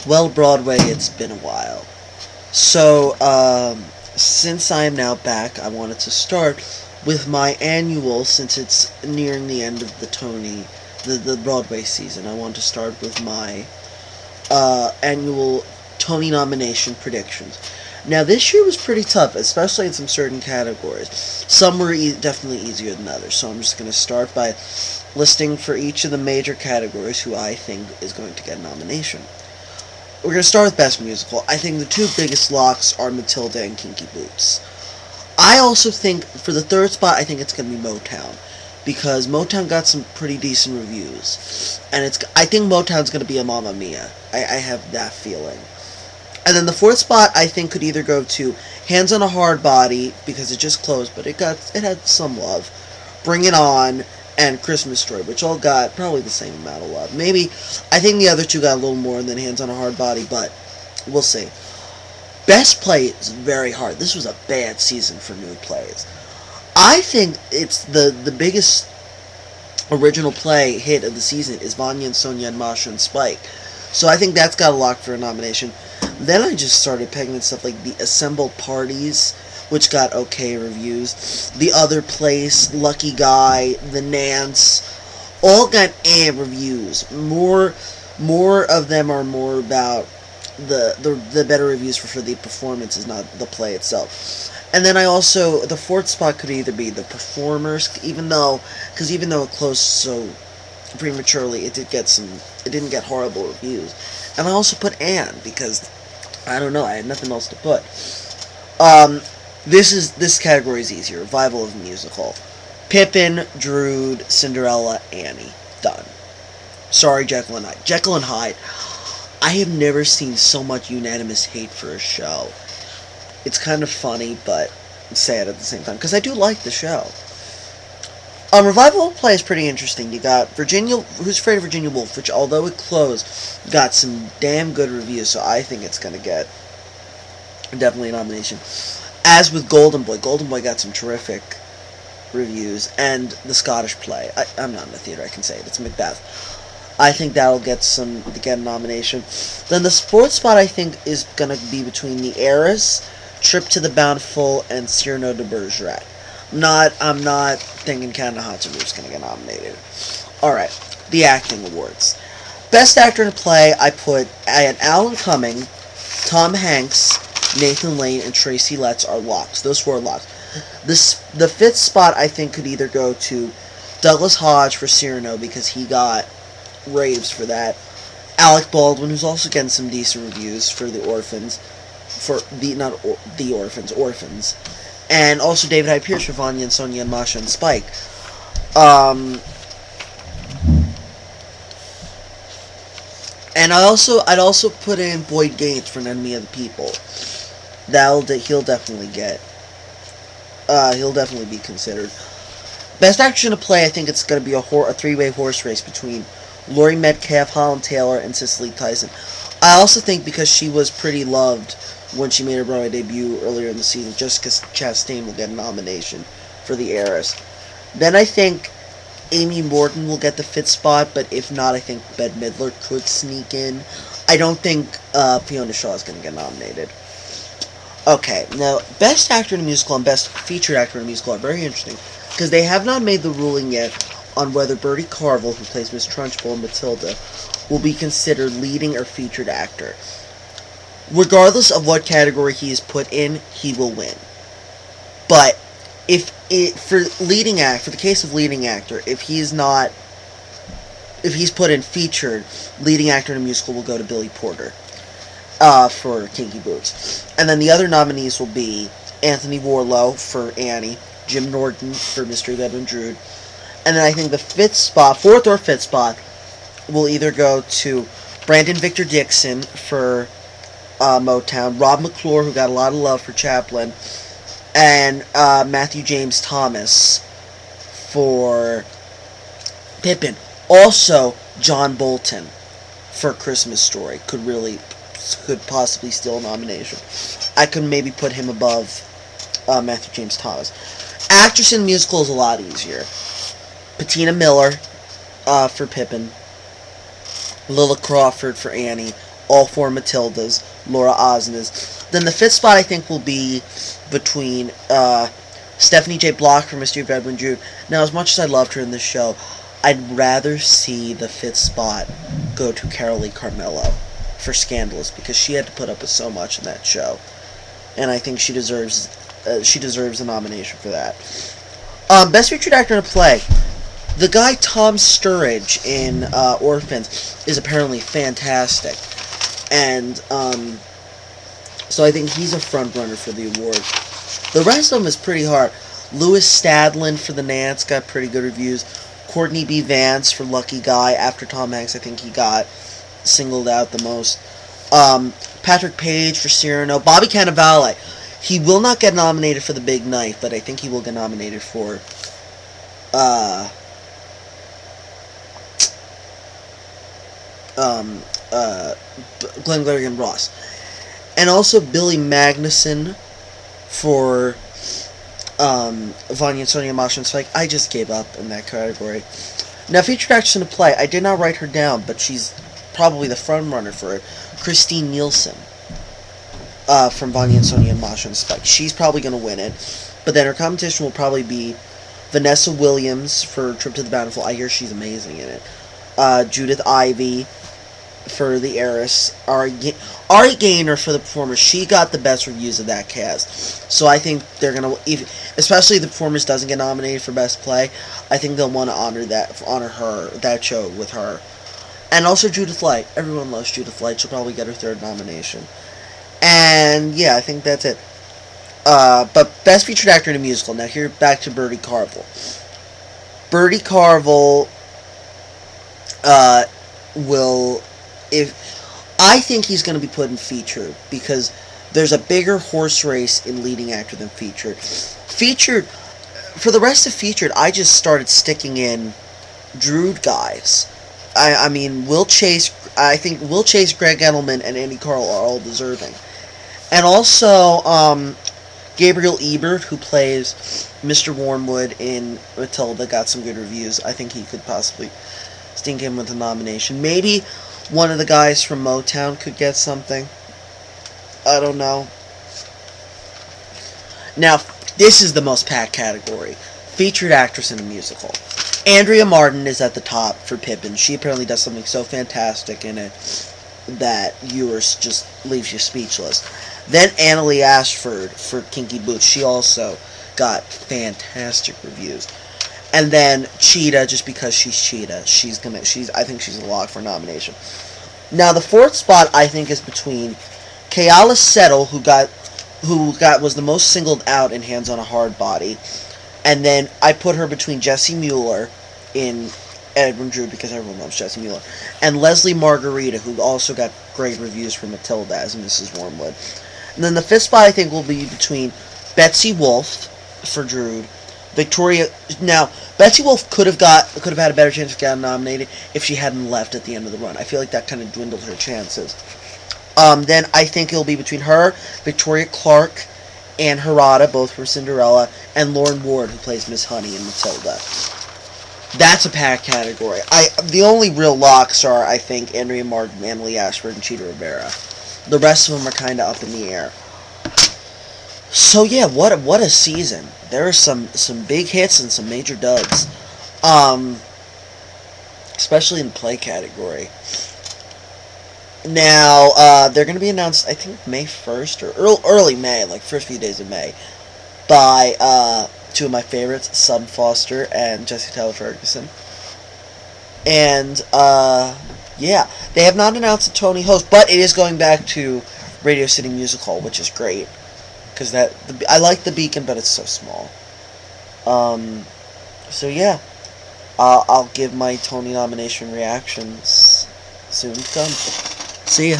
Well, Broadway, it's been a while. So, since I am now back, I wanted to start with my annual, since it's nearing the end of the the Broadway season. I want to start with my annual Tony nomination predictions. Now, this year was pretty tough, especially in some certain categories. Some were definitely easier than others, so I'm just going to start by listing for each of the major categories who I think is going to get a nomination. We're going to start with Best Musical. I think the two biggest locks are Matilda and Kinky Boots. I also think, for the third spot, I think it's going to be Motown. Because Motown got some pretty decent reviews. And I think Motown's going to be a Mamma Mia. I have that feeling. And then the fourth spot, I think, could either go to Hands on a Hard Body, because it just closed, but it had some love. Bring It On, and Christmas Story, which all got probably the same amount of love. Maybe, I think the other two got a little more than Hands on a Hard Body, but we'll see. Best Play is very hard. This was a bad season for new plays. I think it's the biggest original play hit of the season is Vanya and Sonia and Masha and Spike. So I think that's got a lock for a nomination. Then I just started pegging at stuff like The Assembled Parties, which got okay reviews. The Other Place, Lucky Guy, The Nance, all got reviews. More of them are more about the better reviews for the performances, not the play itself. And then the fourth spot could either be The Performers, even though it closed so prematurely, it didn't get horrible reviews. And I also put Anne, because, I don't know, I had nothing else to put. This category is easier. Revival of musical. Pippin, Drood, Cinderella, Annie. Done. Sorry, Jekyll and Hyde. Jekyll and Hyde. I have never seen so much unanimous hate for a show. It's kind of funny, but sad at the same time, because I do like the show. Revival of Play is pretty interesting. You got Who's Afraid of Virginia Woolf, which, although it closed, got some damn good reviews, so I think it's going to get definitely a nomination. As with Golden Boy got some terrific reviews, and the Scottish play. I'm not in the theater, I can say it. It's Macbeth. I think that'll get a nomination. Then the sports spot, I think, is going to be between The Heiress, Trip to the Bountiful, and Cyrano de Bergerac. I'm not thinking Canada Hudson is going to get nominated. Alright, the acting awards. Best actor in a play, I had Alan Cumming, Tom Hanks, Nathan Lane, and Tracy Letts are locks. Those four are locks. The fifth spot, I think, could either go to Douglas Hodge for Cyrano, because he got raves for that. Alec Baldwin, who's also getting some decent reviews for The Orphans. Orphans. And also David Hyde Pierce for Vanya and Sonia and Masha and Spike. And I'd also put in Boyd Gaines for An Enemy of the People. He'll definitely be considered. Best actress in a play, I think it's going to be a three-way horse race between Laurie Metcalf, Holland Taylor, and Cicely Tyson. I also think because she was pretty loved when she made her Broadway debut earlier in the season, Jessica Chastain will get a nomination for The Heiress. Then I think Amy Morton will get the fifth spot, but if not, I think Bette Midler could sneak in. I don't think Fiona Shaw is going to get nominated. Okay, now, Best Actor in a Musical and Best Featured Actor in a Musical are very interesting, because they have not made the ruling yet on whether Bertie Carvel, who plays Miss Trunchbull in Matilda, will be considered leading or featured actor. Regardless of what category he is put in, he will win. But for the case of leading actor, if he's put in featured, leading actor in a musical will go to Billy Porter for Kinky Boots. And then the other nominees will be Anthony Warlow for Annie, Jim Norton for Mystery of Edwin Drood, and then I think the fourth or fifth spot will either go to Brandon Victor Dixon for Motown, Rob McClure, who got a lot of love for Chaplin, and Matthew James Thomas for Pippin. Also, John Bolton for Christmas Story could possibly steal a nomination. I could maybe put him above Matthew James Thomas. Actress in musical is a lot easier. Patina Miller for Pippin, Lilla Crawford for Annie, all four Matildas, Laura Osnes. Then the fifth spot, I think, will be between Stephanie J. Block for Mystery of Edwin Drood. Now, as much as I loved her in this show, I'd rather see the fifth spot go to Carolee Carmello for Scandalous, because she had to put up with so much in that show, and I think she deserves a nomination for that. Best Featured Actor in a Play. The guy Tom Sturridge in Orphans is apparently fantastic, and so I think he's a front runner for the award. The rest of them is pretty hard. Louis Stadlin for The Nance got pretty good reviews. Courtney B. Vance for Lucky Guy. After Tom Hanks, I think he got singled out the most. Patrick Page for Cyrano. Bobby Cannavale. He will not get nominated for The Big Knife, but I think he will get nominated for Glengarry and Ross. And also Billy Magnuson for Vanya and Sonia Masha and Spike. I just gave up in that category. Now, Featured Actress in a Play. I did not write her down, but she's probably the front runner for it. Christine Nielsen from Vanya and Sonia and Masha and Spike. She's probably going to win it. But then her competition will probably be Vanessa Williams for Trip to the Bountiful. I hear she's amazing in it. Judith Ivey for The Heiress. Ari Gaynor for The Performers. She got the best reviews of that cast. So I think they're going to, especially if The Performers doesn't get nominated for Best Play, I think they'll want to honor her, that show with her. And also Judith Light. Everyone loves Judith Light. She'll probably get her third nomination. And yeah, I think that's it. But Best Featured Actor in a Musical. Now here, back to Bertie Carvel. Bertie Carvel I think he's going to be put in featured, because there's a bigger horse race in leading actor than featured. For the rest of featured, I just started sticking in Drood guys. I mean, I think Will Chase, Greg Edelman, and Andy Karl are all deserving. And also, Gabriel Ebert, who plays Mr. Wormwood in Matilda, got some good reviews. I think he could possibly stink him with a nomination. Maybe one of the guys from Motown could get something. I don't know. Now, this is the most packed category. Featured Actress in a Musical. Andrea Martin is at the top for Pippin. She apparently does something so fantastic in it that viewers just leaves you speechless. Then Annalee Ashford for Kinky Boots. She also got fantastic reviews. And then Cheetah, just because she's Cheetah. I think she's a lock for nomination. Now the fourth spot I think is between Keala Settle, who was the most singled out in Hands on a Hard Body, and then I put her between Jessie Mueller in Edwin Drood, because everyone loves Jessie Mueller, and Leslie Margarita, who also got great reviews for Matilda as Mrs. Wormwood. And then the fifth spot I think will be between Betsy Wolfe for Drood, Victoria. Now Betsy Wolfe could have had a better chance of getting nominated if she hadn't left at the end of the run. I feel like that kind of dwindled her chances. Then I think it'll be between her, Victoria Clark, and Harada, both from Cinderella, and Lauren Ward, who plays Miss Honey in Matilda. That's a packed category. The only real locks are, I think, Andrea Martin, Annalee Ashford, and Cheetah Rivera. The rest of them are kind of up in the air. So yeah, what a season. There are some big hits and some major dubs. Especially in the play category. Now, they're going to be announced, I think, May 1st, or early May, like first few days of May, by two of my favorites, Sutton Foster and Jesse Tyler Ferguson. And, yeah, they have not announced a Tony host, but it is going back to Radio City Music Hall, which is great, because I like the Beacon, but it's so small. So yeah, I'll give my Tony nomination reactions soon to come. See ya.